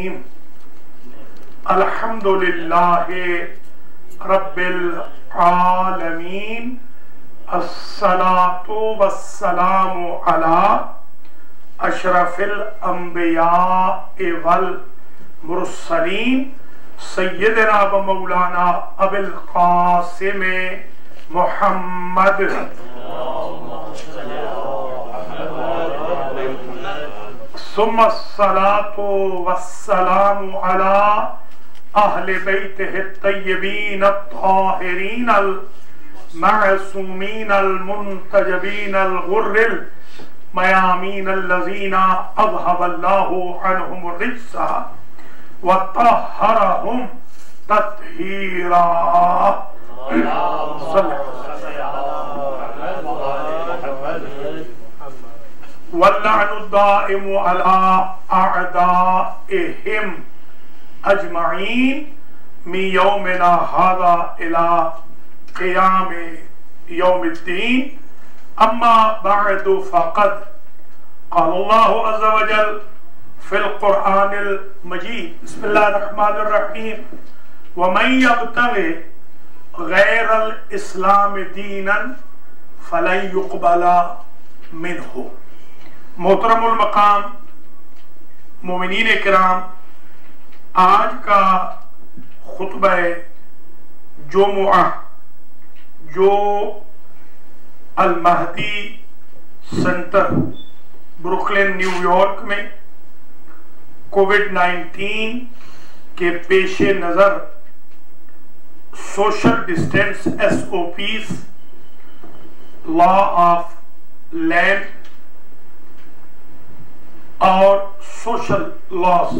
الرحیم الحمدللہ رب العالمین الصلاۃ والسلام علی اشرف الانبیاء والمرسلین سیدنا و مولانا ابو القاسم محمد ثم الصلاۃ والسلام علی اہل بیتہ الطیبین الطاہرین المعصومین المنتجبین الغر المیامین الذین اذهب اللہ عنہم الرجس وطہرہم تطہیرا واللعن الدائم على أعدائهم أجمعين من يومنا هذا إلى قيام يوم الدين أما بعد فقد قال الله عز وجل في القرآن المجيد بسم الله الرحمن الرحيم ومن يبتغي غير الإسلام دينا فلن يقبل منه محترم المقام مومنین کرام، آج کا خطبہ جمعہ جو المہدی سینٹر بروکلن نیو یارک میں کووڈ-19 کے پیش نظر social distance SOPs law of land اور سوشل لاس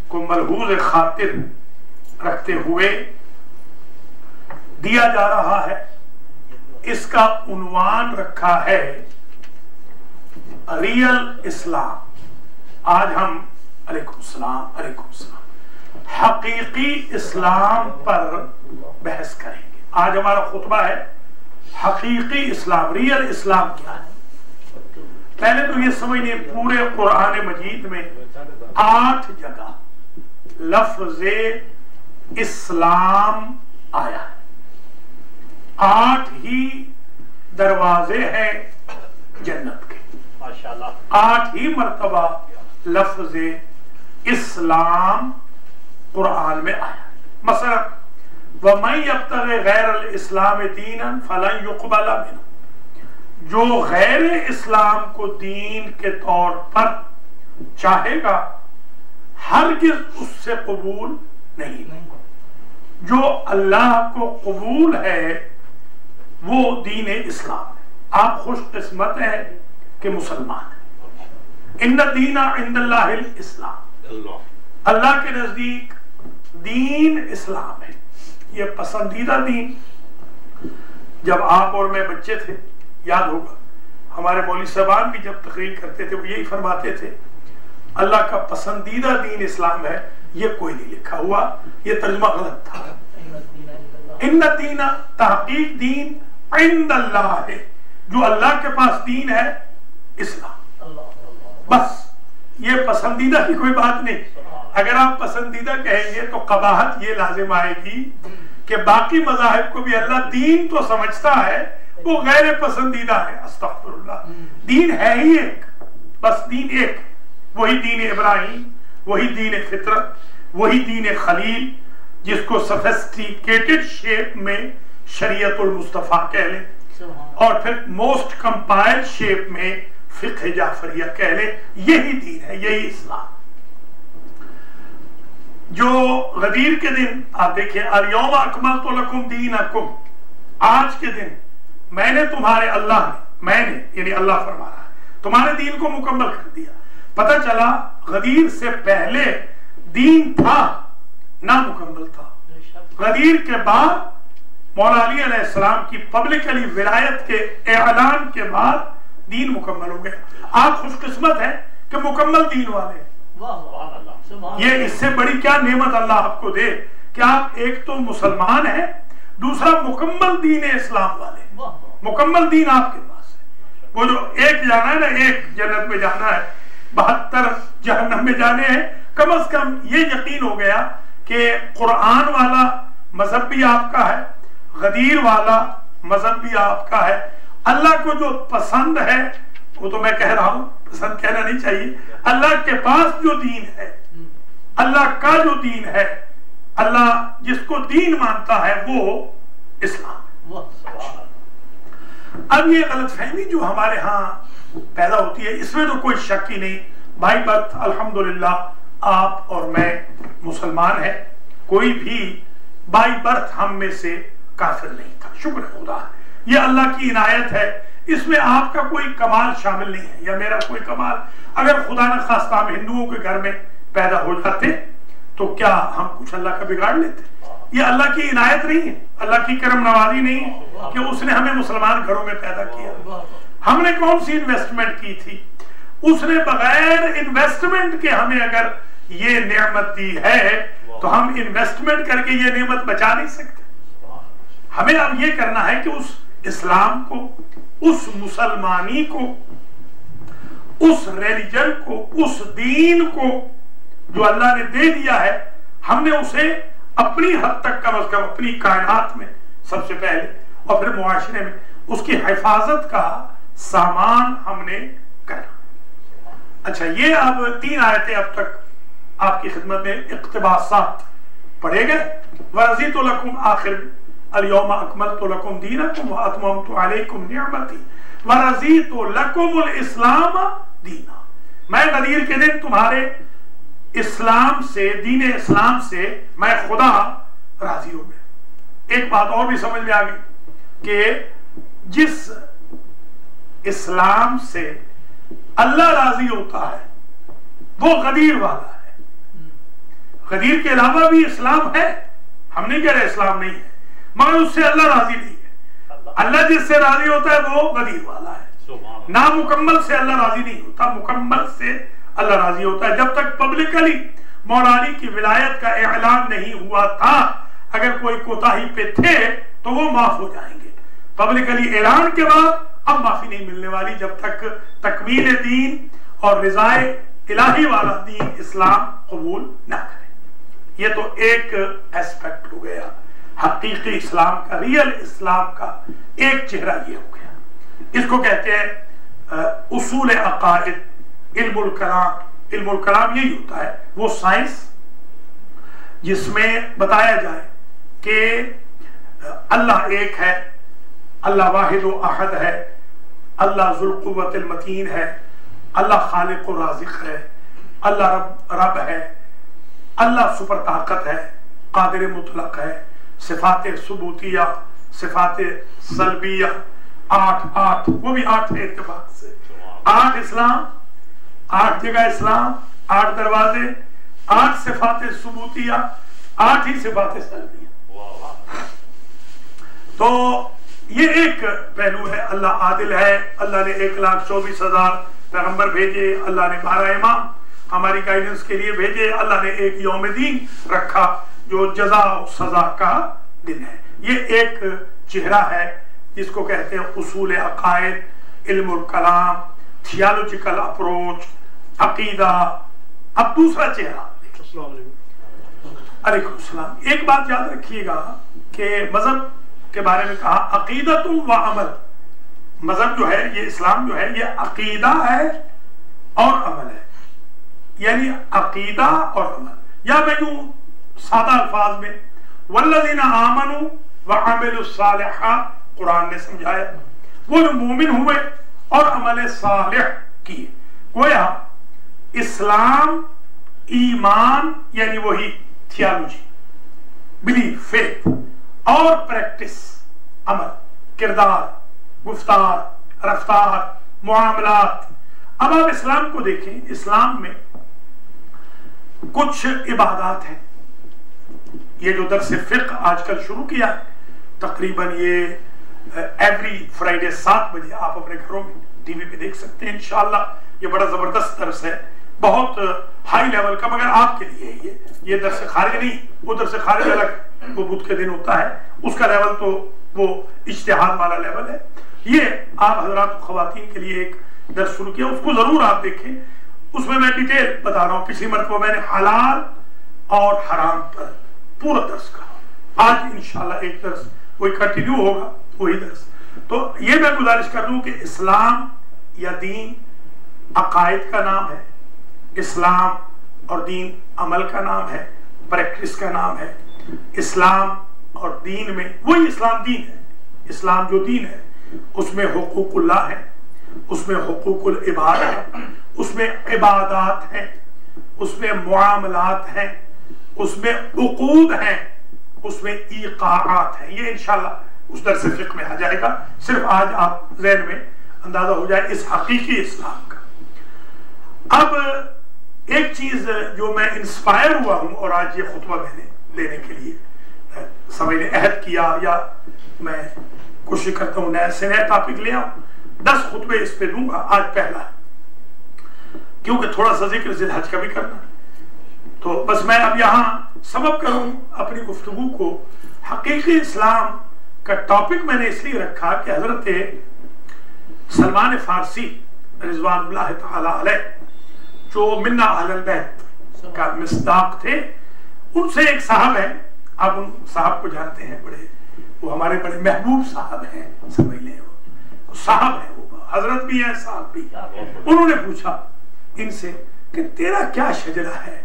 کو ملحوظ خاطر رکھتے ہوئے دیا جا رہا ہے۔ اس کا عنوان رکھا ہے ریئل اسلام۔ آج ہم علیکم السلام حقیقی اسلام پر بحث کریں گے۔ آج ہمارا خطبہ ہے حقیقی اسلام، ریئل اسلام کیا ہے۔ پہلے تو یہ سمجھنے پورے قرآن مجید میں 8 جگہ لفظ اسلام آیا ہے، 8 ہی دروازے ہیں جنت کے، 8 ہی مرتبہ لفظ اسلام قرآن میں آیا ہے۔ مثلا وَمَن يَبْتَغِ غَيْرَ الْإِسْلَامِ دِينًا فَلَن يُقْبَلَ مِنْهُ، جو غیر اسلام کو دین کے طور پر چاہے گا ہرگز اس سے قبول نہیں۔ جو اللہ کو قبول ہے وہ دین اسلام ہے۔ آپ خوش قسمت ہیں کہ مسلمان ہیں۔ ان الدین عند اللہ الاسلام، اللہ کے نزدیک دین اسلام ہے، یہ پسندیدہ دین۔ جب آپ اور میں بچے تھے، یاد ہوگا ہمارے مولوی صاحبان بھی جب تقریر کرتے تھے وہ یہی فرماتے تھے اللہ کا پسندیدہ دین اسلام ہے، یہ کوئی نہیں لکھا ہوا، یہ ترجمہ غلط تھا۔ ان الدین، تحقیق دین عند اللہ ہے، جو اللہ کے پاس دین ہے اسلام، بس یہ پسندیدہ کی کوئی بات نہیں۔ اگر آپ پسندیدہ کہیں گے تو قباحت یہ لازم آئے گی کہ باقی مذاہب کو بھی اللہ دین تو سمجھتا ہے، وہ غیر پسندیدہ ہے۔ استغفر اللہ، دین ہے ہی ایک، بس دین ایک، وہی دین ابراہیم، وہی دین فطرت، وہی دین خلیل، جس کو سفسٹیکیٹڈ شیپ میں شریعت المصطفیٰ کہہ لیں، اور پھر موسٹ کمپائل شیپ میں فقہ جعفریہ کہہ لیں، یہی دین ہے، یہی اسلام۔ جو غدیر کے دن آپ دیکھیں الیوم اکملت لکم دینکم، آج کے دن میں نے تمہارے میں نے یعنی اللہ فرما رہا ہے تمہارے دین کو مکمل کر دیا۔ پتہ چلا غدیر سے پہلے دین تھا، نامکمل تھا۔ غدیر کے بعد مولا علی علیہ السلام کی پبلکلی ولایت کے اعلان کے بعد دین مکمل ہو گیا۔ آپ خوش قسمت ہیں کہ مکمل دین والے ہیں۔ یہ اس سے بڑی کیا نعمت اللہ آپ کو دے کہ آپ ایک تو مسلمان ہیں، دوسرا مکمل دین اسلام والے، مکمل دین آپ کے پاس ہے۔ وہ جو ایک جانا ہے نا، ایک جنت میں جانا ہے، 72 جہنم میں جانے ہیں، کم از کم یہ یقین ہو گیا کہ قرآن والا مذہب بھی آپ کا ہے، غدیر والا مذہب بھی آپ کا ہے، اللہ کو جو پسند ہے وہ تو میں کہہ رہا ہوں، پسند کہنا نہیں چاہیے، اللہ کے پاس جو دین ہے، اللہ کا جو دین ہے، اللہ جس کو دین مانتا ہے وہ اسلام۔ اب یہ غلط فہمی جو ہمارے ہاں پیدا ہوتی ہے، اس میں تو کوئی شک ہی نہیں، بائی برتھ الحمدللہ آپ اور میں مسلمان ہیں، کوئی بھی بائی برتھ ہم میں سے کافر نہیں تھا، شکر خدا، یہ اللہ کی عنایت ہے، اس میں آپ کا کوئی کمال شامل نہیں ہے یا میرا کوئی کمال۔ اگر خدا نہ خواستہ ہم ہندوؤں کے گھر میں پیدا ہو جاتے تو کیا ہم کچھ اللہ کا بگاڑ لیتے؟ یہ اللہ کی عنایت نہیں ہے، اللہ کی کرم نوازی نہیں ہے کہ اس نے ہمیں مسلمان گھروں میں پیدا کیا۔ ہم نے کون سی انویسٹمنٹ کی تھی؟ اس نے بغیر انویسٹمنٹ کے ہمیں اگر یہ نعمت دی ہے تو ہم انویسٹمنٹ کر کے یہ نعمت بچا نہیں سکتے۔ ہمیں اب یہ کرنا ہے کہ اس اسلام کو، اس مسلمانی کو، اس ریلیجن کو، اس دین کو جو اللہ نے دے دیا ہے، ہم نے اسے اپنی حد تک کم از کم اپنی کائنات میں سب سے پہلے اور پھر معاشرے میں اس کی حفاظت کا سامان ہم نے کرنا۔ اچھا، یہ اب 3 آیتیں اب تک آپ کی خدمت میں اقتباسات پڑھے گئے۔ وَرَضِيتُ لَكُمْ آخر الْيَوْمَ أَكْمَلْتُ لَكُمْ دِينَكُمْ وَأَتْمَمْتُ عَلَيْكُمْ نِعْمَتِي وَرَضِيتُ لَكُمُ الْإِسْلَامَ دِينًا، میں غدیر کے دن تمہارے اسلام سے، دین اسلام سے میں خدا راضی ہو گیا۔ ایک بات اور بھی سمجھ میں آ گئی کہ جس اسلام سے اللہ راضی ہوتا ہے وہ غدیر والا ہے۔ غدیر کے علاوہ بھی اسلام ہے، ہم نہیں کہہ رہے اسلام نہیں ہے، مگر اس سے اللہ راضی نہیں ہے۔ اللہ جس سے راضی ہوتا ہے وہ غدیر والا ہے۔ نامکمل سے اللہ راضی نہیں ہوتا، مکمل سے اللہ راضی ہوتا ہے۔ جب تک پبلکلی مولا علی کی ولایت کا اعلان نہیں ہوا تھا، اگر کوئی کوتاہی پہ تھے تو وہ معاف ہو جائیں گے۔ پبلکلی اعلان کے بعد اب معافی نہیں ملنے والی جب تک تکمیل دین اور رضائے الہی والا دین اسلام قبول نہ کرے۔ یہ تو ایک ایسپیکٹ ہو گیا حقیقی اسلام کا، ریئل اسلام کا ایک چہرہ یہ ہو گیا۔ اس کو کہتے ہیں اصول عقائد، علم الکلام۔ علم الکلام یہی ہوتا ہے، وہ سائنس جس میں بتایا جائے کہ اللہ ایک ہے، اللہ واحد و احد ہے، اللہ ذو القوت المتین ہے، اللہ خالق و رازق ہے، اللہ رب ہے، اللہ سپر طاقت ہے، قادر مطلق ہے، صفات ثبوتیہ، صفات سلبیہ، 8 وہ بھی 8 اتفاق سے 8 اسلام، 8 جگہ اسلام، 8 دروازے، 8 صفات ثبوتیہ، 8 ہی صفات سلبیہ۔ تو یہ ایک پہلو ہے، اللہ عادل ہے، اللہ نے 1,24,000 پیغمبر بھیجے، اللہ نے 12 امام ہماری گائیڈنس کے لیے بھیجے، اللہ نے ایک یوم دین رکھا جو جزا و سزا کا دن ہے۔ یہ ایک چہرہ ہے جس کو کہتے ہیں اصول عقائد، علم الکلام، تھیالوجیکل اپروچ، عقیدہ۔ اب دوسرا چہرہ، علیکم السلام۔ ایک بات یاد رکھیے گا کہ مذہب کے بارے میں کہا عقیدت و عمل، مذہب جو ہے، یہ اسلام جو ہے، یہ عقیدہ ہے اور عمل ہے، یعنی عقیدہ اور عمل، یا میں یوں سادہ الفاظ میں والذین آمنوا وعملوا الصالحات قرآن نے سمجھایا، وہ جو مومن ہوئے اور عمل صالح کیے۔ گویا اسلام، ایمان یعنی وہی تھیالوجی، بلیف، فیتھ، اور پریکٹس، عمل، کردار، گفتار، رفتار، معاملات۔ اب آپ اسلام کو دیکھیں، اسلام میں کچھ عبادات ہیں۔ یہ جو درس فقہ آج کل شروع کیا ہے، تقریباً یہ ایوری فرائیڈے 7 بجے آپ اپنے گھروں میں ٹی وی پہ دیکھ سکتے ہیں انشاءاللہ۔ یہ بڑا زبردست درس ہے، بہت ہائی لیول کا، مگر آپ کے لیے یہ درس خارج نہیں، وہ درس خارج الگ، وہ بدھ کے دن ہوتا ہے، اس کا لیول تو وہ اجتہاد والا لیول ہے۔ یہ آپ حضرات خواتین کے لیے ایک درس شروع کیا، اس کو ضرور آپ دیکھیں۔ اس میں ڈیٹیل بتا رہا ہوں. پچھلی مرتبہ میں نے حلال اور حرام پر پورا درس کہا. آج انشاءاللہ ایک درس وہی کنٹینیو ہوگا, وہی درس. تو یہ میں گزارش کر دوں کہ اسلام یا دین عقائد کا نام ہے, اسلام اور دین عمل کا نام ہے, پریکٹس کا نام ہے. اسلام اور دین میں وہی اسلام دین ہے. اسلام جو دین ہے اس میں حقوق اللہ ہے, اس میں حقوق العباد ہے, اس میں عبادات ہیں, اس میں معاملات ہیں, اس میں عقود ہیں, اس میں ایقاعات ہیں. یہ انشاءاللہ اس درس فقہ میں آ جائے گا. صرف آج آپ ذہن میں اندازہ ہو جائے اس حقیقی اسلام کا. اب ایک چیز جو میں انسپائر ہوا ہوں اور آج یہ خطبہ میں نے دینے کے لیے سمجھ نے عہد کیا, یا میں کوشش کرتا ہوں نیا سے نیا ٹاپک لے آؤں, 10 خطبے اس پہ دوں گا. آج پہلا ہے کیونکہ تھوڑا سا ذکر ذی الحج کا بھی کرنا, تو بس میں اب یہاں سبب کروں اپنی گفتگو کو. حقیقی اسلام کا ٹاپک میں نے اس لیے رکھا کہ حضرت سلمان فارسی رضوان اللہ تعالی علیہ جو منا اہل البیت کا مصداق تھے, ان سے ایک صاحب ہیں, آپ ان صاحب کو جانتے ہیں, بڑے وہ ہمارے بڑے محبوب صاحب ہیں, سمجھ لیں وہ صاحب ہیں, وہ حضرت بھی ہیں صاحب بھی. انہوں نے پوچھا ان سے کہ تیرا کیا شجرہ ہے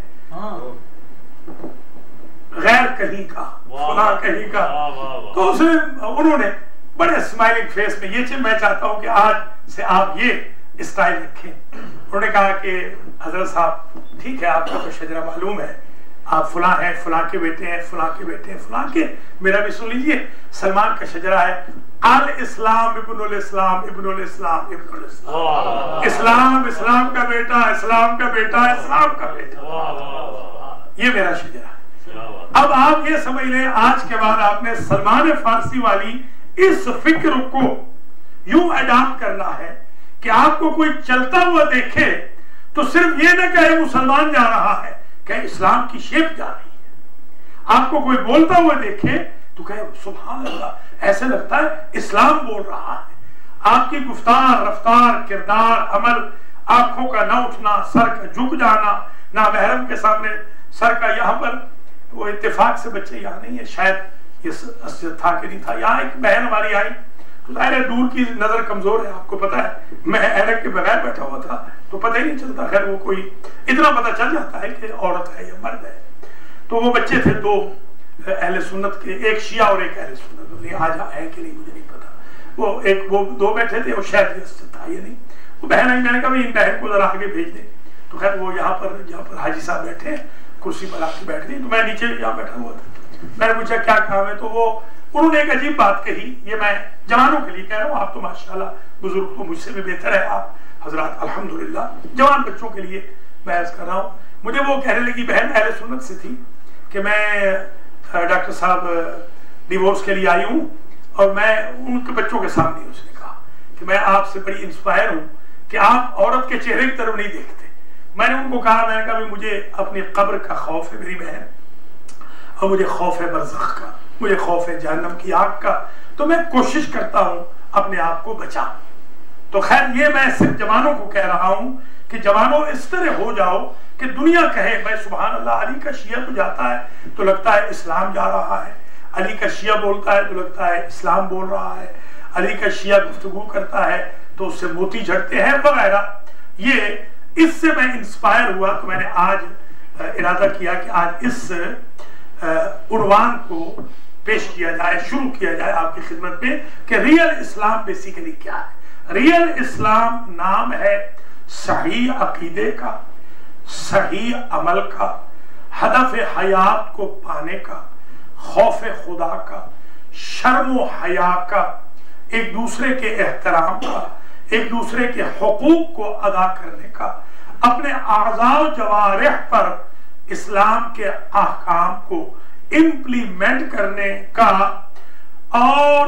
غیر کہیں کا, فلاں کہیں کا. تو انہوں نے بڑے اسمائلنگ فیس میں, یہ چیز میں چاہتا ہوں کہ آج سے آپ یہ اسٹائل رکھیں. انہوں نے کہا کہ حضرت صاحب ٹھیک ہے, آپ کا تو شجرہ معلوم ہے, آپ فلاں ہیں, فلاں کے بیٹے ہیں, فلاں کے بیٹے ہیں, فلاں کے. میرا بھی سن لیجئے, سلمان کا شجرہ ہے الاسلام ابن الاسلام ابن الاسلام ابن الاسلام. اسلام اسلام کا بیٹا, اسلام کا بیٹا, اسلام کا بیٹا. یہ میرا شجرہ ہے. اب آپ یہ سمجھ لیں آج کے بعد آپ نے سلمان فارسی والی اس فکر کو یوں اڈاپٹ کرنا ہے کہ آپ کو کوئی چلتا ہوا دیکھے تو صرف یہ نہ کہے مسلمان جا رہا ہے, کہ اسلام کی شیپ جا رہی ہے. آپ کو کوئی بولتا ہوا دیکھے تو کہے سبحان اللہ, ایسے لگتا ہے اسلام بول رہا ہے. آپ کی گفتار, رفتار, کردار, عمل, آنکھوں کا نہ اٹھنا, سر کا جھک جانا, نامحرم کے سامنے سر کا, یہاں پر وہ اتفاق سے بچے یہاں نہیں ہے, شاید یہ تھا کہ نہیں تھا, یہاں ایک بہن ہماری آئی تو ظاہر ہے دور کی نظر کمزور ہے, آپ کو پتا ہے, میں اینک کے بغیر بیٹھا ہوا تھا تو پتہ ہی نہیں چلتا. خیر وہ کوئی اتنا پتہ چل جاتا ہے کہ عورت ہے یا مرد ہے. تو وہ بچے تھے دو اہل سنت کے, ایک شیعہ اور ایک اہل سنت, آج ہے کہ نہیں مجھے نہیں پتا. وہ دو بیٹھے تھے, وہ شاید تھا یہ نہیں. وہ بہن آئی, میں نے کہا ان بہن کو ذرا آگے بھیج دیں. تو خیر وہ جہاں پر حاجی صاحب بیٹھے ہیں کرسی پر آ کے بیٹھ گئی, تو میں نیچے یہاں بیٹھا ہوا تھا. میں نے پوچھا کیا کام ہے, تو انہوں نے ایک عجیب بات کہی. یہ میں جوانوں کے لیے کہہ رہا ہوں, آپ تو ماشاءاللہ بزرگ تو مجھ سے بھی بہتر ہے آپ حضرات الحمدللہ. جوان بچوں کے لیے میں عرض کر رہا ہوں. مجھے وہ کہنے لگی, بہن اہل سنت سے تھی, کہ میں ڈاکٹر صاحب ڈیورس کے لیے آئی ہوں, اور میں ان کے بچوں کے سامنے اس نے کہا کہ میں آپ سے بڑی انسپائر ہوں کہ آپ عورت کے چہرے کی طرف نہیں دیکھتے. میں نے ان کو کہا, میں نے کہا مجھے اپنی قبر کا خوف ہے میری بہن, اور مجھے خوف ہے برزخ کا, مجھے خوف ہے جہنم کی آگ کا, تو میں کوشش کرتا ہوں اپنے آپ کو بچاؤں. تو خیر یہ میں صرف جوانوں کو کہہ رہا ہوں کہ جوانوں اس طرح ہو جاؤ کہ دنیا کہے میں سبحان اللہ, علی کا شیعہ تو جاتا ہے تو لگتا ہے اسلام جا رہا ہے, علی کا شیعہ بولتا ہے تو لگتا ہے اسلام بول رہا ہے, علی کا شیعہ گفتگو کرتا ہے تو اس سے موتی جھڑتے ہیں وغیرہ. یہ اس سے میں انسپائر ہوا, تو میں نے آج ارادہ کیا کہ آج اس عنوان کو پیش کیا جائے, شروع کیا جائے آپ کی خدمت میں کہ ریئل اسلام بیسیکلی کیا ہے. ریئل اسلام نام ہے صحیح عقیدے کا, صحیح عمل کا, ہدف حیات کو پانے کا, خوف خدا کا, شرم و حیا کا, ایک دوسرے کے احترام کا, ایک دوسرے کے حقوق کو ادا کرنے کا, اپنے اعضاء و جوارح پر اسلام کے احکام کو امپلیمنٹ کرنے کا, اور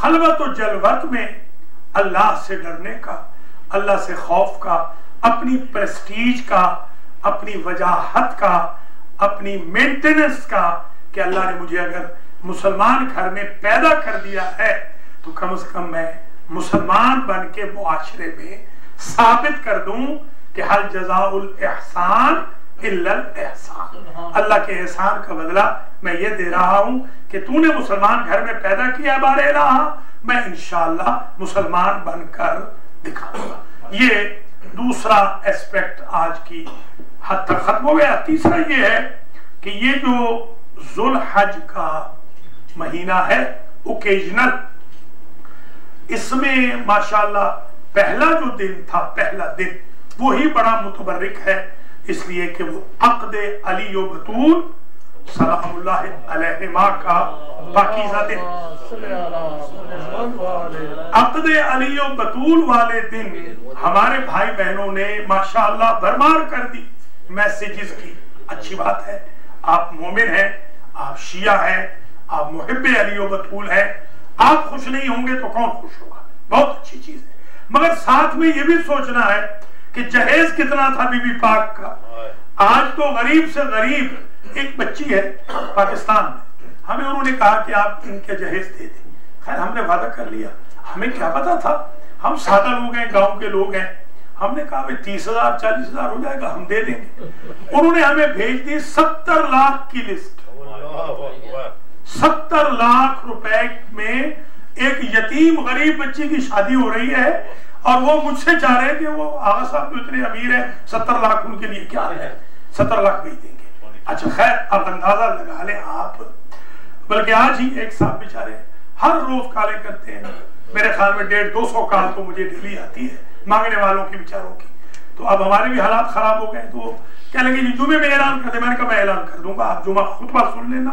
خلوت و جلوت میں اللہ سے ڈرنے کا, اللہ سے خوف کا, اپنی پریسٹیج کا, اپنی وجاہت کا, اپنی مینٹیننس کا, کہ اللہ نے مجھے اگر مسلمان گھر میں پیدا کر دیا ہے تو کم از کم میں مسلمان بن کے معاشرے میں ثابت کر دوں کہ حل جزاء الاحسان الا الاحسان، اللہ کے احسان کا بدلہ میں یہ دے رہا ہوں کہ تو نے مسلمان گھر میں پیدا کیا بار الہ، میں انشاءاللہ مسلمان بن کر دکھاؤں گا۔ یہ دوسرا ایسپیکٹ آج کی حد تک ختم ہو گیا۔ تیسرا یہ ہے کہ یہ جو ذو الحج کا مہینہ ہے اوکیجنل، اس میں ماشاءاللہ پہلا جو دن تھا، پہلا دن وہی بڑا متبرک ہے، اس لیے کہ وہ عقد علی و بطول سلام اللہ علیہما کا پاکیزہ دن، عقد علی و بطول والے دن ہمارے بھائی بہنوں نے ماشاءاللہ بھرمار کر دی میسیجز کی۔ اچھی بات ہے، آپ مومن ہیں، آپ شیعہ ہیں، آپ محب علی و بطول ہیں، آپ خوش نہیں ہوں گے تو کون خوش ہوگا؟ بہت اچھی چیز ہے، مگر ساتھ میں یہ بھی سوچنا ہے کہ جہیز کتنا تھا بی بی پاک کا۔ آج تو غریب سے غریب ایک بچی ہے پاکستان میں، ہمیں انہوں نے کہا کہ آپ ان کے جہیز دے دیں، خیر ہم نے وعدہ کر لیا، ہمیں کیا پتا تھا، ہم سادہ لوگ ہیں، گاؤں کے لوگ ہیں، ہم نے کہا 30,000 40,000 ہو جائے گا، ہم دے دیں گے۔ انہوں نے ہمیں بھیج دی 70 لاکھ کی لسٹ، 70 لاکھ روپے میں ایک یتیم غریب بچی کی شادی ہو رہی ہے، اور وہ مجھ سے چاہ رہے ہیں کہ وہ آغا صاحب تو اتنے امیر ہیں، 70 لاکھ ان کے لیے کیا ہے، 70 لاکھ بھیج دیں گے۔ اچھا خیر اب اندازہ لگا لیں آپ، بلکہ آج ہی ایک صاحب بیچارے ہر روز کالیں کرتے ہیں، میرے خیال میں 150-200 کال تو مجھے ڈیلی آتی ہے مانگنے والوں کی بیچاروں کی۔ تو اب ہمارے بھی حالات خراب ہو گئے، تو کہہ لیں گے جی جمعے میں اعلان کر دیں، میں نے کہا میں اعلان کر دوں گا، آپ جمعہ خطبہ سن لینا،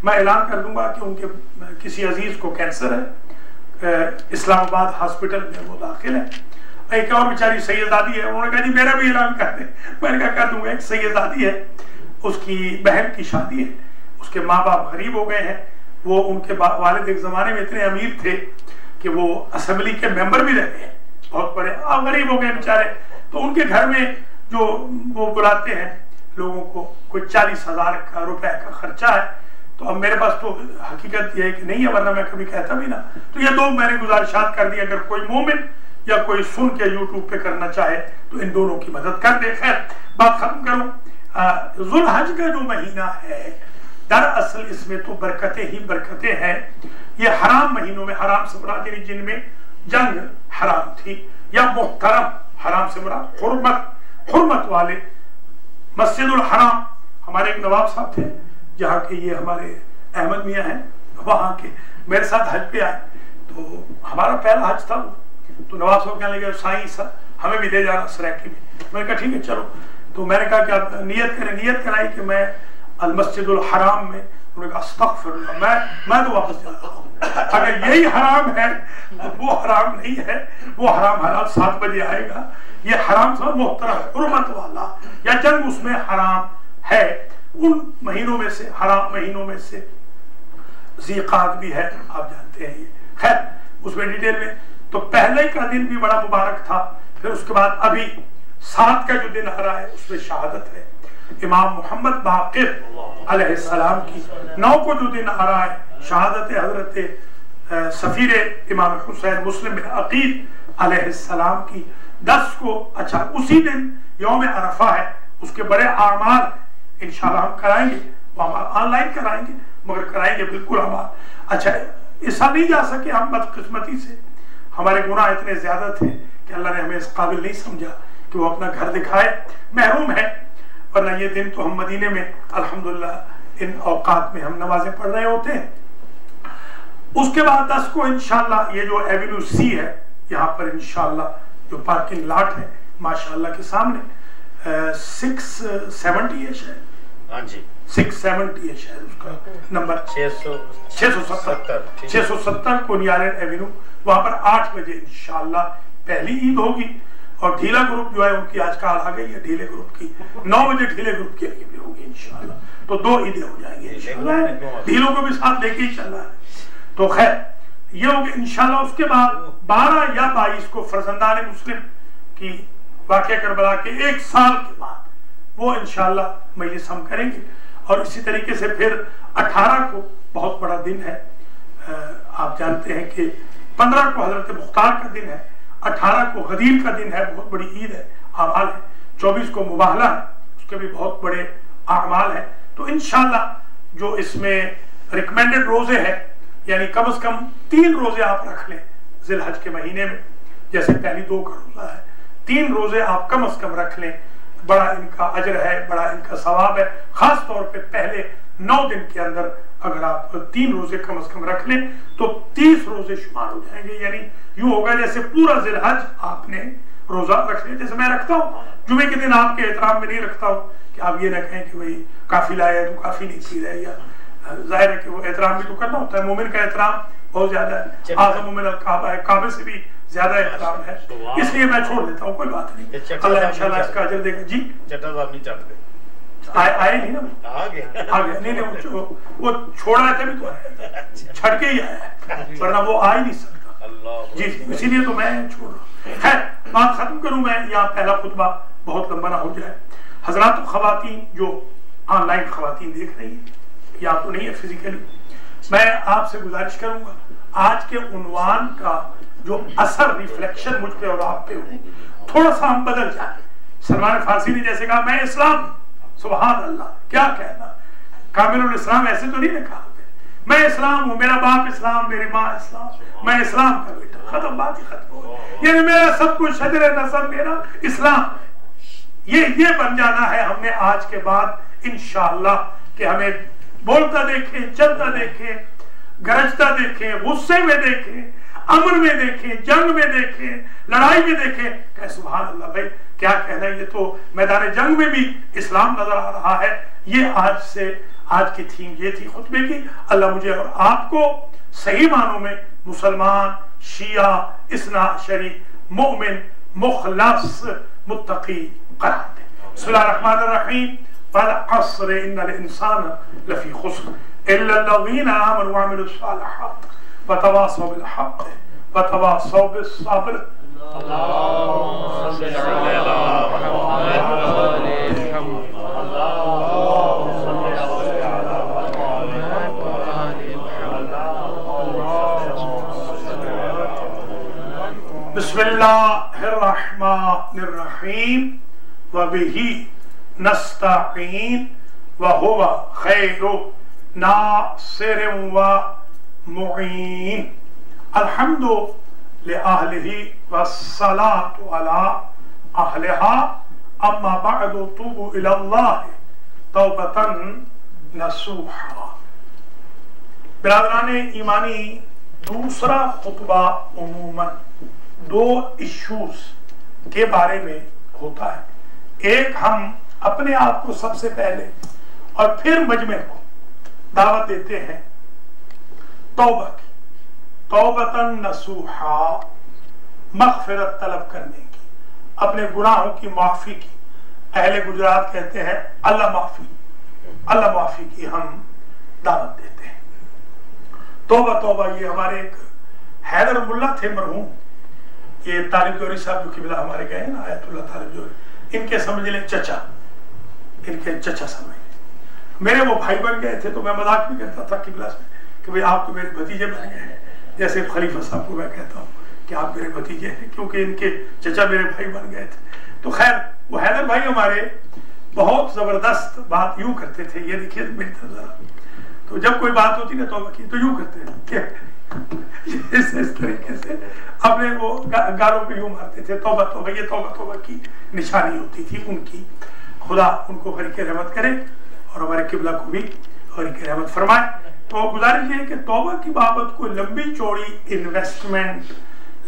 میں اعلان کر دوں گا کہ ان کے کسی عزیز کو کینسر ہے، اسلام آباد ہاسپٹل میں وہ داخل ہے۔ ایک اور بیچاری سیدزادی ہے، انہوں نے کہا جی میرا بھی اعلان کر دیں، میں نے کہا کر دوں گا۔ ایک سیدزادی ہے، اس کی بہن کی شادی ہے، اس کے ماں باپ غریب ہو گئے ہیں، وہ ان کے والد ایک زمانے میں اتنے امیر تھے کہ وہ اسمبلی کے ممبر بھی رہتے ہیں، بہت بڑے، اب غریب ہو گئے بیچارے، تو ان کے گھر میں جو وہ بلاتے ہیں لوگوں کو، کوئی 40,000 روپے کا خرچہ ہے۔ تو اب میرے پاس تو حقیقت یہ ہے کہ نہیں ہے، ورنہ میں کبھی کہتا بھی نہ۔ تو یہ دو میں نے گزارشات کر دی، اگر کوئی مومن یا کوئی سن کے یوٹیوب پہ کرنا چاہے تو ان دونوں کی مدد کر دے۔ خیر بات ختم کروں، ذو الحج کا جو مہینہ ہے دراصل اس میں تو برکتیں ہی برکتیں ہیں۔ یہ حرام مہینوں میں، حرام سے مراد یعنی جن میں جنگ حرام تھی، یا محترم، حرام سے مراد حرمت والے، مسجد الحرام، ہمارے ایک نواب صاحب تھے جہاں کے، یہ ہمارے احمد میاں ہیں، وہاں کے میرے ساتھ حج پہ آئے، تو ہمارا پہلا حج تھا، تو نواب صاحب کہنے لگے سائیں ہمیں بھی لے جانا سریکی میں۔ میں نے کہا ٹھیک ہے چلو، تو میں نے کہا کہ آپ نیت کریں، نیت کرائی کہ میں المسجد الحرام میں، انہوں نے کہا استغفر اللہ، میں تو واپس جا رہا ہوں، اگر یہی حرام ہے وہ حرام نہیں ہے، وہ حرام حلال 7 بجے آئے گا، یہ حرام سے محترم حرمت والا یا جنگ اس میں حرام ہے۔ ان مہینوں میں سے، حرام مہینوں میں سے ذی قعدہ بھی ہے، آپ جانتے ہیں یہ، خیر اس میں ڈیٹیل میں۔ تو پہلے کا دن بھی بڑا مبارک تھا، پھر اس کے بعد ابھی 7 کا جو دن آ رہا ہے اس میں شہادت ہے امام محمد باقر علیہ السلام کی، 9 کو جو دن آ رہا ہے شہادت حضرت سفیر امام حسین مسلم بن عقیل علیہ السلام کی، 10 کو اچھا اسی دن یوم عرفہ ہے، اس کے بڑے اعمال انشاءاللہ ہم کرائیں گے، وہ ہم آن لائن کرائیں گے مگر کرائیں گے بالکل اعمال۔ اچھا ایسا نہیں جا سکے ہم بدقسمتی سے، ہمارے گناہ اتنے زیادہ تھے کہ اللہ نے ہمیں اس قابل نہیں سمجھا کہ وہ اپنا گھر دکھائے، محروم ہے، ورنہ یہ دن تو ہم مدینے میں الحمدللہ ان اوقات میں ہم نمازیں پڑھ رہے ہوتے ہیں۔ اس کے بعد 10 کو انشاءاللہ یہ جو ایونیو سی ہے یہاں پر انشاءاللہ جو پارکنگ لاٹ ہے ماشاءاللہ کے سامنے 670 ہے شاید، ہاں جی 670 ہے شاید، اس کا نمبر 670 کونیارن ایونیو، وہاں پر 8 بجے انشاءاللہ پہلی عید ہوگی، اور ڈھیلا گروپ جو ہے ان کی آج کال آ گئی ہے، ڈھیلے گروپ کی 9 بجے ڈھیلے گروپ کے لیے بھی ہوگی انشاءاللہ، تو 2 عیدیں ہو جائیں گی انشاءاللہ، ڈھیلوں کو بھی ساتھ لے کے ہی چل رہا ہے۔ تو خیر یہ ہوگی انشاءاللہ۔ اس کے بعد 12 یا 22 کو فرزندان مسلم کی واقعہ کربلا کے 1 سال کے بعد وہ انشاءاللہ مجلس ہم کریں گے، اور اسی طریقے سے پھر 18 کو بہت بڑا دن ہے، آپ جانتے ہیں کہ 15 کو حضرت مختار کا دن ہے، 18 کو غدیر کا دن ہے، بہت بڑی عید ہے، اعمال ہے، 24 کو مباہلہ ہے، اس کے بھی بہت بڑے اعمال ہیں. تو انشاءاللہ جو اس میں ریکمینڈڈ روزے ہیں، یعنی کم از کم 3 روزے آپ رکھ لیں ذی الحج کے مہینے میں، جیسے پہلی 2 کا روزہ ہے، 3 روزے آپ کم از کم رکھ لیں. بڑا ان کا اجر ہے، بڑا ان کا ثواب ہے. خاص طور پہ پہلے 9 دن کے اندر اگر آپ 3 روزے کم از کم رکھ لیں تو 30 روزے شمار ہو جائیں گے. یعنی یوں ہوگا جیسے پورا ذی الحج آپ نے روزہ رکھ لیا. جیسے میں رکھتا ہوں جمعے کے دن آپ کے احترام میں نہیں رکھتا ہوں کہ آپ یہ نہ کہیں کہ بھئی کافی لایا تو کافی نہیں پی رہے، یا ظاہر ہے کہ وہ احترام بھی تو کرنا ہوتا ہے. مومن کا احترام بہت زیادہ ہے، اعظم من الکعبہ ہے، کعبے سے بھی زیادہ احترام ہے، اس لیے میں چھوڑ دیتا ہوں. کوئی بات نہیں، اللہ انشاءاللہ اس کا اجر دے گا. جی چٹا صاحب نہیں چٹتے، آئے نہیں نا، آ گیا نہیں وہ چھوڑ رہے تھے بھی تو آیا، چھڑ کے ہی آیا ہے، ورنہ وہ آ ہی نہیں سکتا. جی اسی لیے تو میں چھوڑ رہا ہوں. خیر بات ختم کروں میں، یہاں پہلا خطبہ بہت لمبا نہ ہو جائے. حضرات و خواتین جو آن لائن خواتین دیکھ رہی ہیں یا تو نہیں ہے فزیکلی، میں آپ سے گزارش کروں گا آج کے عنوان کا جو اثر ریفلیکشن مجھ پہ اور آپ پہ ہو، تھوڑا سا ہم بدل جائیں. سلمان فارسی نے جیسے کہا میں اسلام، سبحان اللہ، کیا کہنا، کامل الاسلام ایسے تو نہیں لکھا ہوتے. میں اسلام ہوں، میرا باپ اسلام، میری ماں اسلام، میں اسلام کا بیٹا، ختم، بات ہی ختم ہو. یعنی میرا سب کچھ شجر نسب میرا اسلام. یہ بن جانا ہے ہم نے آج کے بعد انشاءاللہ، کہ ہمیں بولتا دیکھیں، چلتا دیکھیں، گرجتا دیکھیں، غصے میں دیکھیں، امر میں دیکھیں، جنگ میں دیکھیں، لڑائی میں دیکھیں کہ سبحان اللہ بھائی کیا کہنا ہے، یہ تو میدان جنگ میں بھی اسلام نظر آ رہا ہے. یہ آج کی تھیم یہ تھی خطبے کی. اللہ مجھے اور آپ کو صحیح معنوں میں مسلمان، شیعہ، اثنا عشری، مومن، مخلص، متقی قرار دے. بسم اللہ الرحمن الرحیم. والعصر ان الانسان لفی خسر الا الذین آمنوا وعملوا الصالحات وتواصوا بالحق وتواصوا بالصبر. اللهم صل على محمد وآل محمد. اللهم صل على محمد وآل محمد. بسم اللہ الرحمن الرحیم. وبہ نستعین وہو خیر ناصر ومعین. الحمد لأہلہ والصلاة علی اہلہا. اما بعد توبوا الی اللہ توبۃ نصوحا. برادران ایمانی، دوسرا خطبہ عموماً 2 ایشوز کے بارے میں ہوتا ہے. ایک ہم اپنے آپ کو سب سے پہلے اور پھر مجمع کو دعوت دیتے ہیں توبہ کی، توبۃ نصوحا، مغفرت طلب کرنے کی، اپنے گناہوں کی معافی کی. اہل گجرات کہتے ہیں اللہ معافی، اللہ معافی کی ہم دعوت دیتے ہیں. توبہ توبہ. یہ ہمارے ایک حیدر ملا تھے مرحوم، یہ طالب جوہری صاحب جو قبلہ ہمارے گئے نا، آیت اللہ طالب جوہری، ان کے سمجھ لیں چچا، ان کے چچا سمجھ لیں. میرے وہ بھائی بن گئے تھے تو میں مذاق بھی کرتا تھا قبلہ سے کہ بھئی آپ تو میرے بھتیجے بن گئے ہیں. جیسے خلیفہ صاحب کو میں کہتا ہوں کہ آپ میرے بھتیجے ہیں، کیونکہ ان کے چچا میرے بھائی بن گئے تھے. تو خیر وہ حیدر بھائی ہمارے بہت زبردست بات یوں کرتے تھے. یہ دیکھیے میری طرف ذرا، تو جب کوئی بات ہوتی نا توبہ کی تو یوں کرتے ہیں اس طریقے سے اپنے وہ گالوں پہ یوں مارتے تھے. توبہ توبہ. یہ توبہ توبہ کی نشانی ہوتی تھی ان کی. خدا ان کو غریق رحمت کرے اور ہمارے قبلہ کو بھی غریق رحمت فرمائے. تو گزارش یہ ہے کہ توبہ کی بابت کوئی لمبی چوڑی انویسٹمنٹ،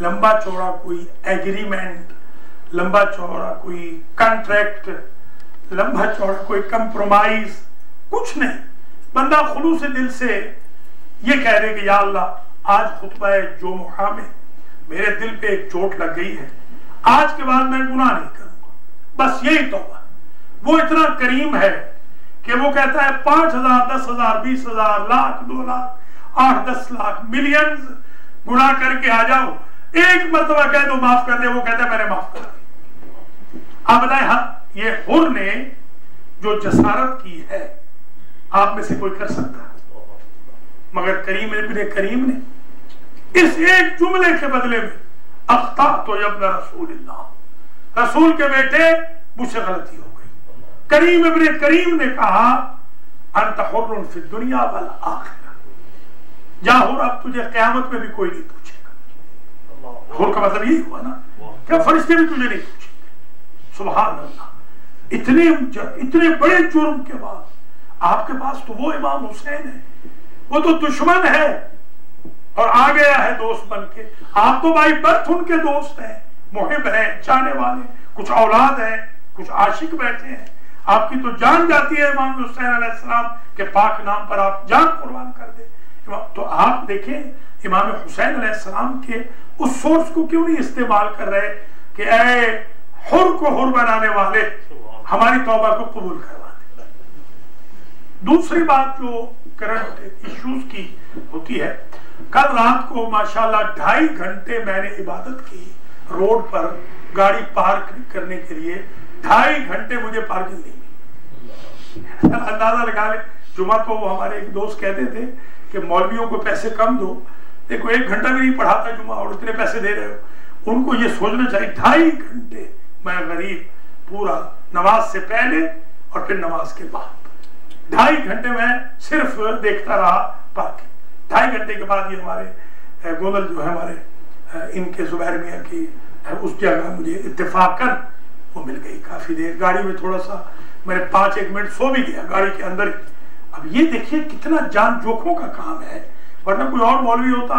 لمبا چوڑا کوئی ایگریمنٹ، لمبا چوڑا کوئی کنٹریکٹ، لمبا چوڑا کوئی کمپرومائز کچھ نہیں. بندہ خلوص دل سے یہ کہہ رہے کہ یا اللہ آج خطبہ جمعہ میں میرے دل پہ ایک چوٹ لگ گئی ہے، آج کے بعد میں گناہ نہیں کروں گا. بس یہی توبہ. وہ اتنا کریم ہے کہ وہ کہتا ہے 5,000 10,000 20,000 لاکھ 2 لاکھ 8-10 لاکھ ملینز گناہ کر کے آ جاؤ، ایک مرتبہ کہہ دو معاف کر دے، وہ کہتا ہے میں نے معاف کر دی. آپ بتائیں ہاں یہ حر نے جو جسارت کی ہے آپ میں سے کوئی کر سکتا ہے؟ مگر کریم ابن کریم نے اس ایک جملے کے بدلے میں اخطأت یا ابن رسول اللہ، رسول کے بیٹے مجھ سے غلطی ہو گئی. کریم ابن کریم نے کہا انت حر فی الدنیا والآخرہ، جا حر، اب تجھے قیامت میں بھی کوئی نہیں پوچھے گا. حر کا مطلب یہی ہوا نا کہ فرشتے بھی تجھے نہیں پوچھیں گے. سبحان اللہ. اتنے بڑے جرم کے بعد آپ کے پاس تو وہ امام حسین ہے، وہ تو دشمن ہے اور آ گیا ہے دوست بن کے. آپ تو بائی برتھ ان کے دوست ہیں، محب ہیں، چاہنے والے، کچھ اولاد ہیں، کچھ عاشق بیٹھے ہیں. آپ کی تو جان جاتی ہے امام حسین علیہ السلام کے پاک نام پر، آپ جان قربان کر دیں. تو آپ دیکھیں امام حسین علیہ السلام کے اس سورس کو کیوں نہیں استعمال کر رہے کہ اے حر کو حر بنانے والے ہماری توبہ کو قبول کروا دیں. دوسری بات جو کرنٹ ایشوز کی ہوتی ہے، کل رات کو ماشاءاللہ 2.5 گھنٹے میں نے عبادت کی روڈ پر گاڑی پارک کرنے کے لیے. 2.5 گھنٹے مجھے پارکنگ نہیں ملی. اندازہ لگا لیں. جمعہ تو وہ ہمارے ایک دوست کہتے تھے کہ مولویوں کو پیسے کم دو، دیکھو 1 گھنٹہ بھی نہیں پڑھاتا جمعہ اور اتنے پیسے دے رہے ہو. ان کو یہ سوچنا چاہیے 2.5 گھنٹے میں غریب پورا نماز سے پہلے اور پھر نماز کے بعد 2.5 گھنٹے میں صرف دیکھتا رہا پارکنگ. 2.5 گھنٹے کے بعد یہ ہمارے گودل جو ہے ہمارے ان کے زبیر میاں کی اس جگہ مجھے اتفاقاً وہ مل گئی. کافی دیر گاڑی میں تھوڑا سا میں نے 5-1 منٹ سو بھی گیا گاڑی کے اندر. اب یہ دیکھیے کتنا جان جوکھوں کا کام ہے، ورنہ کوئی اور مولوی ہوتا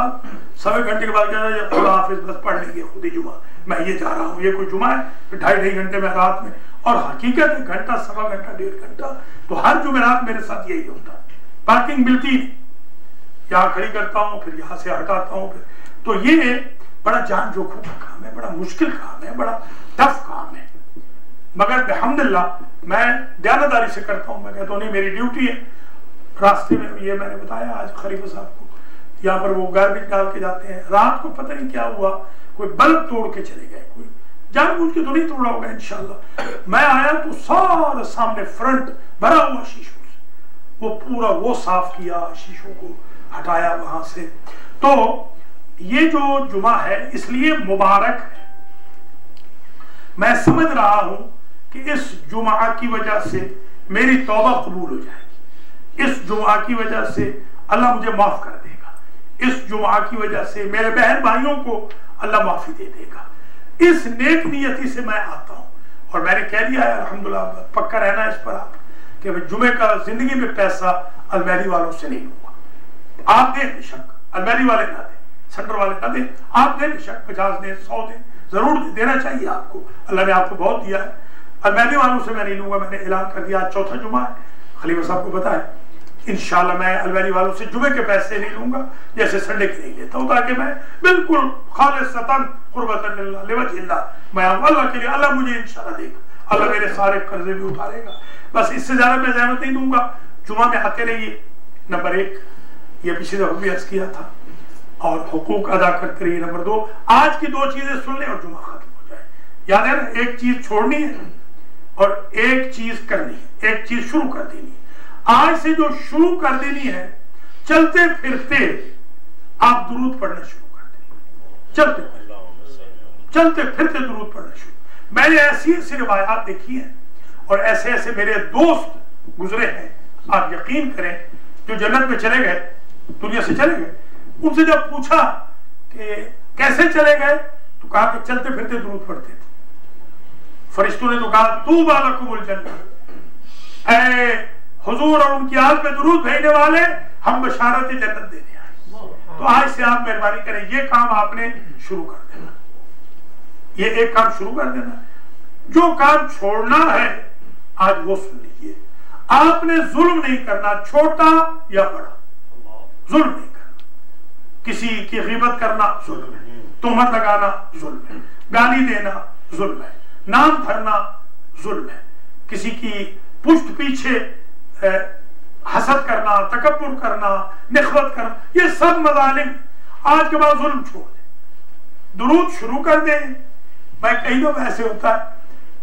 1.25 گھنٹے کے بعد کہتا ہے خدا حافظ بس پڑھ لیں گے خود ہی جمعہ، میں یہ جا رہا ہوں. یہ کوئی جمعہ ہے 2.5 گھنٹے میں رات میں، اور حقیقت ہے گھنٹہ 1.25 گھنٹہ 1.5 گھنٹہ تو ہر جمعرات میرے ساتھ یہی ہوتا. پارکنگ ملتی نہیں، یہاں کھڑی کرتا ہوں پھر یہاں سے ہٹاتا ہوں پھر. تو یہ بڑا جان جوکھوں کا کام ہے، بڑا مشکل کام ہے، بڑا ٹف کام ہے. مگر الحمدللہ میں دیانتداری سے کرتا ہوں. میں کہتا ہوں نہیں میری ڈیوٹی ہے. راستے میں یہ میں نے بتایا آج خلیفہ صاحب کو، یہاں پر وہ گاربیج ڈال کے جاتے ہیں، رات کو پتہ نہیں کیا ہوا، کوئی بلب توڑ کے چلے گئے. کوئی جان بوجھ کے تو نہیں توڑا ہوگا انشاءاللہ. میں آیا تو سارا سامنے فرنٹ بھرا ہوا شیشوں سے، وہ پورا وہ صاف کیا، شیشوں کو ہٹایا وہاں سے. تو یہ جو جمعہ ہے اس لیے مبارک ہے. میں سمجھ رہا ہوں کہ اس جمعہ کی وجہ سے میری توبہ قبول ہو جائے گی. اس جمعہ کی وجہ سے اللہ مجھے معاف کر دے گا. اس جمعہ کی وجہ سے میرے بہن بھائیوں کو اللہ معافی دے دے گا. اس نیک نیتی سے میں آتا ہوں اور میں نے کہہ دیا ہے الحمدللہ، پکا رہنا اس پر آپ کہ میں جمعے کا زندگی میں پیسہ المیری والوں سے نہیں لوں گا. آپ دیں بے شک، المیری والے نہ دیں، سینٹر والے نہ دیں، آپ دیں بے شک، 50 دیں، 100 دیں، ضرور دینا چاہیے آپ کو. اللہ نے آپ کو بہت دیا ہے. المیری والوں سے میں نہیں لوں گا. میں نے اعلان کر دیا آج 4تھا جمعہ ہے، خلیفہ صاحب کو بتائے انشاءاللہ میں المیری والوں سے جمعے کے پیسے نہیں لوں گا جیسے سنڈے کے نہیں لیتا ہوں، تاکہ میں بالکل خالصتاً قربتاً للہ لوجہ اللہ میں اللہ کے لیے، اللہ مجھے انشاءاللہ دے گا، اللہ میرے سارے قرضے بھی اتارے گا. بس اس سے زیادہ میں زحمت نہیں دوں گا. جمعہ میں آتے رہیے. نمبر 1 یہ پچھلی دفعہ بھی عرض کیا تھا، اور حقوق ادا کرتے رہیے. نمبر 2 آج کی 2 چیزیں سن لیں اور جمعہ ختم ہو جائے. یاد ہے نا، ایک چیز چھوڑنی ہے اور ایک چیز کرنی ہے، ایک چیز شروع کر دینی ہے. آج سے جو شروع کر دینی ہے، چلتے پھرتے آپ درود پڑھنا شروع کر دیں. چلتے پھرتے درود پڑھنا شروع. میں نے ایسی ایسی روایات دیکھی ہیں اور ایسے ایسے میرے دوست گزرے ہیں، آپ یقین کریں، جو جنت میں چلے گئے، دنیا سے چلے گئے. ان سے جب پوچھا کہ کیسے چلے گئے تو کہا کہ چلتے پھرتے درود پڑھتے تھے. فرشتوں نے تو کہا طوبی لکم الجنہ، اے حضور اور ان کی آل پہ درود بھیجنے والے، ہم بشارت جنت دینے آئے. تو آج سے آپ مہربانی کریں، یہ کام آپ نے شروع کر دینا. یہ ایک کام شروع کر دینا. جو کام چھوڑنا ہے آج وہ سن لیجیے. آپ نے ظلم نہیں کرنا، چھوٹا یا بڑا، ظلم نہیں کرنا. کسی کی غیبت کرنا ظلم ہے، تہمت لگانا ظلم ہے، گالی دینا ظلم ہے، نام دھرنا ظلم ہے، کسی کی پشت پیچھے حسد کرنا، تکبر کرنا، نخوت کرنا، یہ سب مظالم. آج کے بعد ظلم چھوڑ دیں، درود شروع کر دیں. میں کئی دفعہ ایسے ہوتا ہے،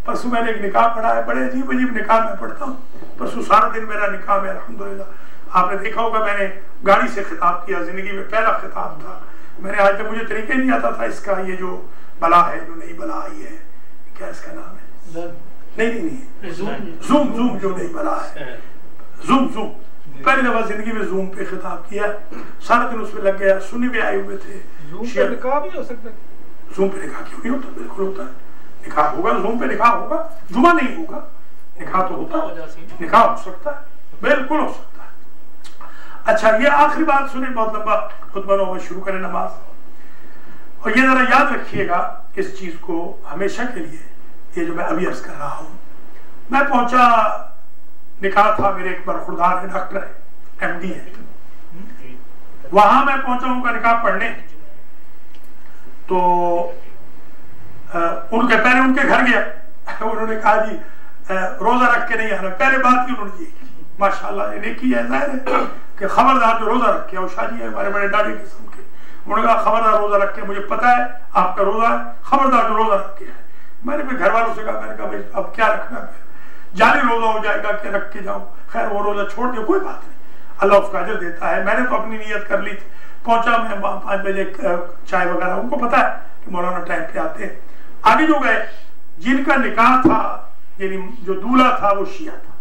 پرسوں میں نے ایک نکاح پڑھا ہے، بڑے عجیب عجیب نکاح میں پڑھتا ہوں. پرسوں سارا دن میرا نکاح میں الحمدللہ. آپ نے دیکھا ہوگا میں نے گاڑی سے خطاب کیا، زندگی میں پہلا خطاب تھا. میں نے آج تک مجھے طریقہ نہیں آتا تھا اس کا، یہ جو بلا ہے، جو نئی بلا آئی ہے، کیا اس کا نام ہے، نہیں زوم جو نہیں بنا ہے، زوم پہلی دفعہ زندگی میں زوم پہ خطاب کیا، سارا دن اس پہ لگ گیا، سنی بھی آئے ہوئے تھے. زوم پہ نکاح بھی ہو سکتا ہے؟ زوم پہ نکاح کیوں نہیں ہوتا؟ بالکل ہوتا ہے، نکاح ہوگا، زوم پہ نکاح ہوگا، جمعہ نہیں ہوگا، نکاح تو ہوتا ہے، نکاح ہو سکتا ہے، بالکل ہو سکتا ہے. اچھا یہ آخری بات سنیں، بہت لمبا خطبہ نو شروع کریں نماز. اور یہ ذرا یاد رکھیے گا اس چیز کو ہمیشہ کے لیے، یہ جو میں ابھی عرض کر رہا ہوں. میں پہنچا، نکاح تھا، میرے ایک برخوردار ہے، ڈاکٹر ہے، ایم ڈی ہے، وہاں میں پہنچا ان کا نکاح پڑھنے. تو ان کے پہلے ان کے گھر گیا، انہوں نے کہا جی روزہ رکھ کے نہیں آنا. پہلے بات کی انہوں نے یہ، ماشاءاللہ یہ نیکی ہے، ظاہر ہے کہ خبردار جو روزہ رکھ کے، اور شاہ جی ہے ہمارے بڑے ڈاڈی قسم کے، انہوں نے کہا خبردار روزہ رکھ کے، مجھے پتا ہے آپ کا روزہ ہے، خبردار جو روزہ رکھ کے ہے. میں نے پھر گھر والوں سے کہا، میں نے کہا بھائی اب کیا رکھنا ہے، جاری روزہ ہو جائے گا کہ رکھ کے جاؤں. خیر وہ روزہ چھوڑ دیا، کوئی بات نہیں، اللہ اس کا اجر دیتا ہے. میں نے تو اپنی نیت کر لی تھی. پہنچا میں 5 بجے، چائے وغیرہ، ان کو پتا ہے کہ مولانا ٹائم پہ آتے ہیں. آگے جو گئے، جن کا نکاح تھا، یعنی جو دولہا تھا وہ شیعہ تھا،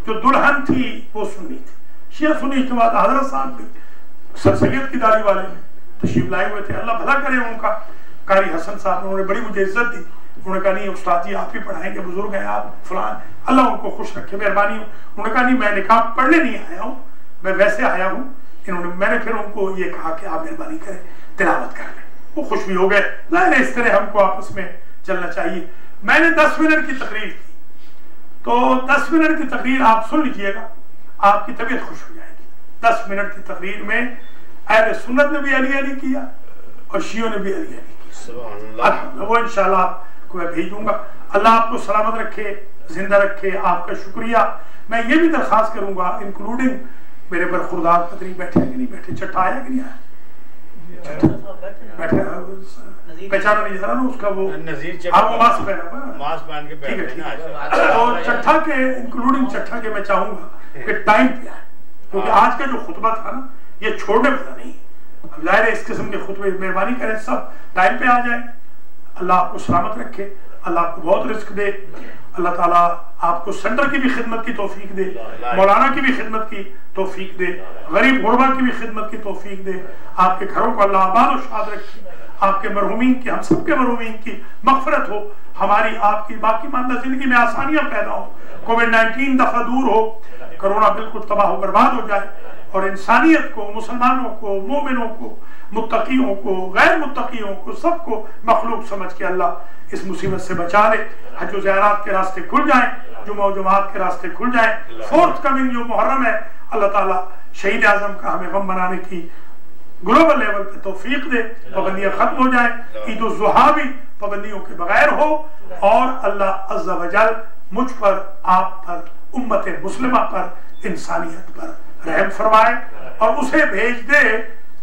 جو دلہن تھی وہ سنی تھی. شیعہ سنی اجتماع، حضرت صاحب بھی سر سید کی داڑھی والے تشریف لائے ہوئے تھے. اللہ بھلا کرے ان کا. قاری حسن صاحب انہوں نے بڑی مجھے عزت دی. انہوں نے کہا نہیں استاد جی آپ ہی پڑھائیں گے، بزرگ ہیں آپ، فلان، اللہ ان کو خوش رکھے، مہربانی ہو. انہوں نے کہا نہیں میں نکاح پڑھنے نہیں آیا ہوں، میں ویسے آیا ہوں. میں نے پھر ان کو یہ کہا کہ آپ مہربانی کریں تلاوت کر لیں. وہ خوش بھی ہو گئے. ظاہر ہے اس طرح ہم کو آپس میں چلنا چاہیے. میں نے 10 منٹ کی تقریر کی، تو 10 منٹ کی تقریر آپ سن لیجئے گا، آپ کی طبیعت خوش ہو جائے گی. 10 منٹ کی تقریر میں اہل سنت نے بھی علی علی کیا اور شیعوں نے بھی علی علی کیا. وہ انشاءاللہ کو میں بھیجوں گا. اللہ آپ کو سلامت رکھے، زندہ رکھے. آپ کا شکریہ. میں یہ بھی درخواست کروں گا، انکلوڈنگ میرے برخوردار پتری بیٹھے کہ نہیں بیٹھے، چٹھا آیا کہ نہیں آیا؟ بیٹھے پہچانا نہیں جا رہا نا اس کا، وہ وہ ماسک پہن کے بیٹھے. تو چٹھا کے انکلوڈنگ چٹھا کے میں چاہوں گا کہ ٹائم پہ آئے، کیونکہ آج کا جو خطبہ تھا نا یہ چھوڑنے والا نہیں. اب ظاہر ہے اس قسم کے خطبے مہربانی کریں سب ٹائم پہ آ جائیں. اللہ آپ کو سلامت رکھے، اللہ آپ کو بہت رزق دے. اللہ تعالیٰ آپ کو سینٹر کی بھی خدمت کی توفیق دے، مولانا کی بھی خدمت کی توفیق دے، غریب غربا کی بھی خدمت کی توفیق دے. آپ کے گھروں کو اللہ آباد و شاد رکھے. آپ کے مرحومین کی، ہم سب کے مرحومین کی مغفرت ہو. ہماری آپ کی باقی ماندہ زندگی میں آسانیاں پیدا ہو. کووڈ-19 دفعہ دور ہو، کرونا بالکل تباہ و برباد ہو جائے، اور انسانیت کو، مسلمانوں کو، مومنوں کو، متقیوں کو، غیر متقیوں کو، سب کو مخلوق سمجھ کے اللہ اس مصیبت سے بچا لے. حج و زیارات کے راستے کھل جائیں، جمعہ و جماعت کے راستے کھل جائیں. فورتھ کمنگ جو محرم ہے، اللہ تعالیٰ شہید اعظم کا ہمیں غم منانے کی گلوبل لیول پہ توفیق دے. پابندیاں ختم ہو جائیں. عید الضحیٰ بھی پابندیوں کے بغیر ہو، اور اللہ عز و جل مجھ پر، آپ پر، امت مسلمہ پر، انسانیت پر رحم فرمائے، اور اسے بھیج دے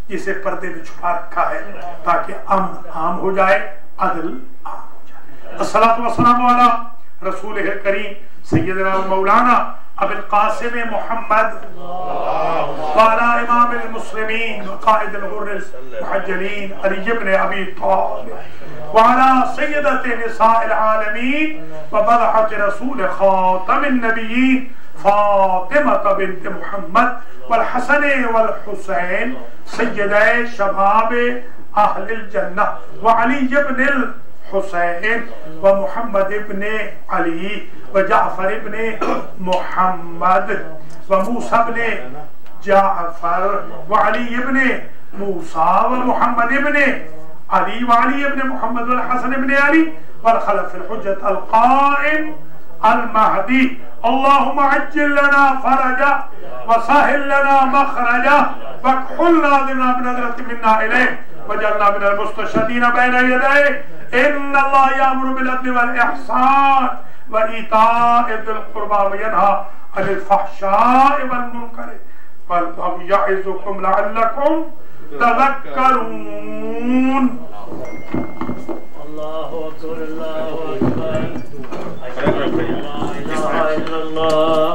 جسے پردے میں چھپا رکھا ہے، تاکہ امن عام ہو جائے، عدل عام ہو جائے. الصلاۃ والسلام علی رسول کریم سیدنا مولانا ابو القاسم محمد وعلی امام المسلمین وقائد الغر المحجلین علی بن ابی طالب وعلی سیدۃ نساء العالمین وبضعۃ رسول خاتم النبیین فاطمہ بنت محمد والحسن والحسین سیدی شباب اہل الجنہ وعلی بن الحسین ومحمد ابن علی وجعفر ابن محمد وموسى ابن جعفر وعلی ابن موسى ومحمد ابن علی وعلی ابن محمد والحسن ابن علی والخلف الحجة القائم المهدي. اللهم عجل لنا فرجا وسهل لنا مخرجا واكحلنا بنظرة منا إليه وجعلنا من المستشهدين بين يديه. إن الله يأمر بالعدل والإحسان وإيتاء ذي القربى وينهى عن الفحشاء والمنكر والبغي يعظكم لعلكم تذكرون. الله أكبر الله أكبر لا إله إلا الله.